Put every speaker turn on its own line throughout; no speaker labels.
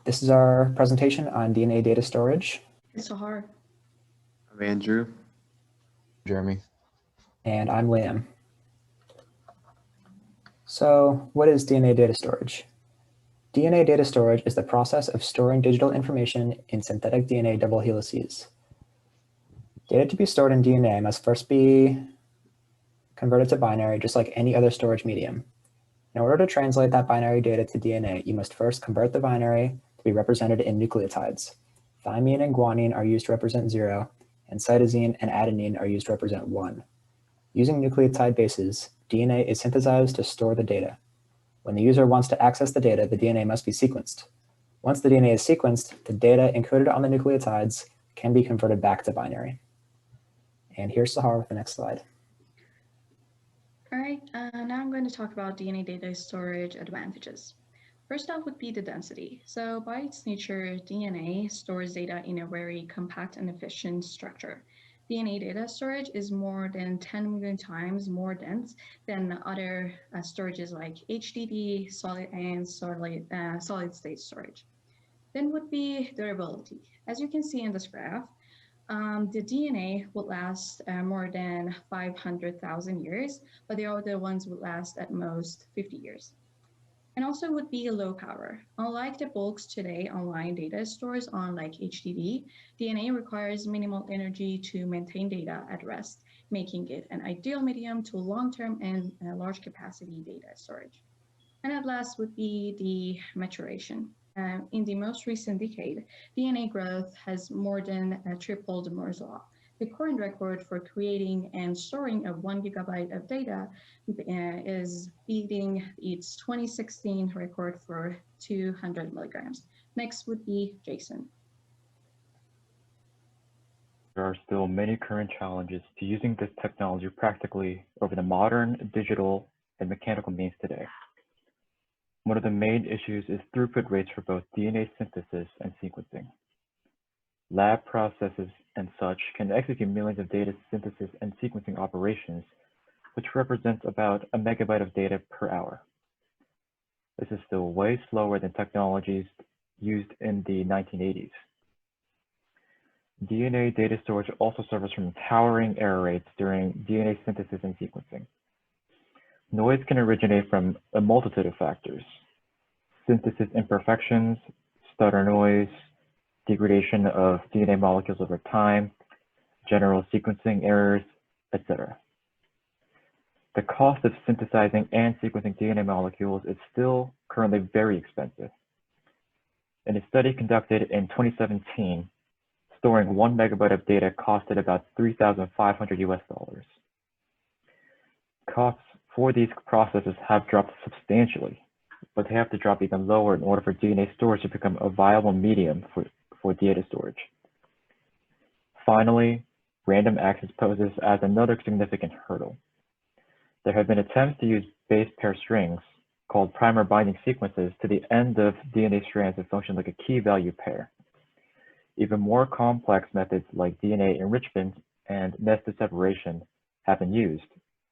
This is our presentation on DNA data storage.
It's so hard.
I'm Andrew.
Jeremy.
And I'm Liam. So what is DNA data storage? DNA data storage is the process of storing digital information in synthetic DNA double helices. Data to be stored in DNA must first be converted to binary, just like any other storage medium. In order to translate that binary data to DNA, you must first convert the binary to be represented in nucleotides. Thymine and guanine are used to represent 0, and cytosine and adenine are used to represent 1. Using nucleotide bases, DNA is synthesized to store the data. When the user wants to access the data, the DNA must be sequenced. Once the DNA is sequenced, the data encoded on the nucleotides can be converted back to binary. And here's Sahar with the next slide.
All right, now I'm going to talk about DNA data storage advantages. First off would be the density. So by its nature, DNA stores data in a very compact and efficient structure. DNA data storage is more than 10 million times more dense than other storages like HDD, solid and solid state storage. Then would be durability. As you can see in this graph, the DNA would last more than 500,000 years, but the other ones would last at most 50 years. And also would be low power. Unlike the bulks today online data stores on like HDD, DNA requires minimal energy to maintain data at rest, making it an ideal medium to long-term and large capacity data storage. And at last would be the maturation. In the most recent decade, DNA growth has more than tripled Moore's law. The current record for creating and storing of 1 gigabyte of data is beating its 2016 record for 200 milligrams. Next would be Jason.
There are still many current challenges to using this technology practically over the modern digital and mechanical means today. One of the main issues is throughput rates for both DNA synthesis and sequencing. Lab processes and such can execute millions of data synthesis and sequencing operations, which represents about a megabyte of data per hour. This is still way slower than technologies used in the 1980s. DNA data storage also suffers from towering error rates during DNA synthesis and sequencing. Noise can originate from a multitude of factors: synthesis imperfections, stutter noise, degradation of DNA molecules over time, general sequencing errors, etc. The cost of synthesizing and sequencing DNA molecules is still currently very expensive. In a study conducted in 2017, storing 1 megabyte of data costed about $3,500 US. Costs for these processes have dropped substantially, but they have to drop even lower in order for DNA storage to become a viable medium for data storage. Finally, random access poses as another significant hurdle. There have been attempts to use base pair strings, called primer binding sequences, to the end of DNA strands that function like a key value pair. Even more complex methods like DNA enrichment and nested separation have been used,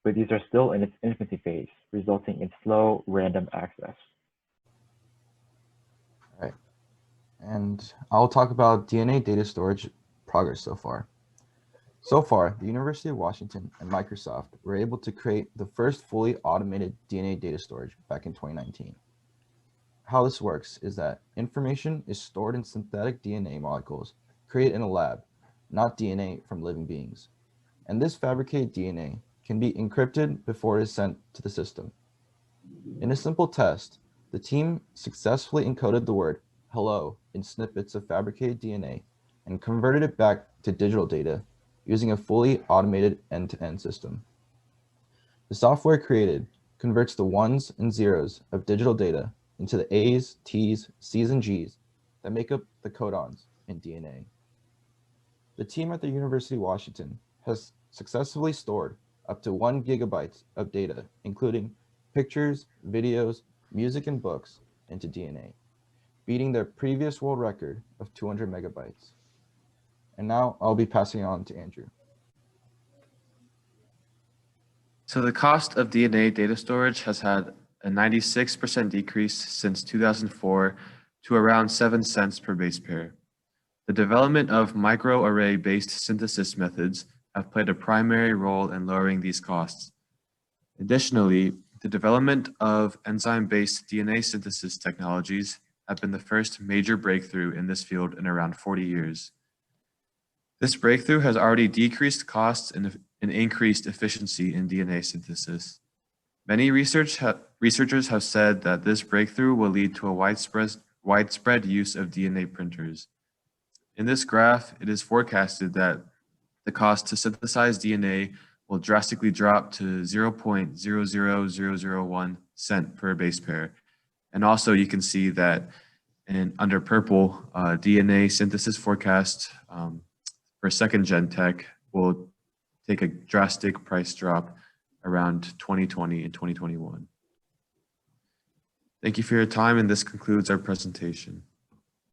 but these are still in its infancy phase, resulting in slow random access.
All right, and I'll talk about DNA data storage progress so far. So far, the University of Washington and Microsoft were able to create the first fully automated DNA data storage back in 2019. How this works is that information is stored in synthetic DNA molecules created in a lab, not DNA from living beings. And this fabricated DNA can be encrypted before it is sent to the system. In a simple test, the team successfully encoded the word hello in snippets of fabricated DNA and converted it back to digital data using a fully automated end-to-end system. The software created converts the ones and zeros of digital data into the A's, T's, C's, and G's that make up the codons in DNA. The team at the University of Washington has successfully stored up to 1 gigabyte of data, including pictures, videos, music, and books, into DNA, beating their previous world record of 200 megabytes. And now I'll be passing on to Andrew.
So the cost of DNA data storage has had a 96% decrease since 2004 to around 7 cents per base pair. The development of microarray-based synthesis methods have played a primary role in lowering these costs. Additionally, the development of enzyme-based DNA synthesis technologies have been the first major breakthrough in this field in around 40 years. This breakthrough has already decreased costs and increased efficiency in DNA synthesis. Many researchers have said that this breakthrough will lead to a widespread use of DNA printers. In this graph, it is forecasted that the cost to synthesize DNA will drastically drop to 0.00001 cent per base pair. And also you can see that under purple, DNA synthesis forecast for second gen tech will take a drastic price drop around 2020 and 2021. Thank you for your time, and this concludes our presentation.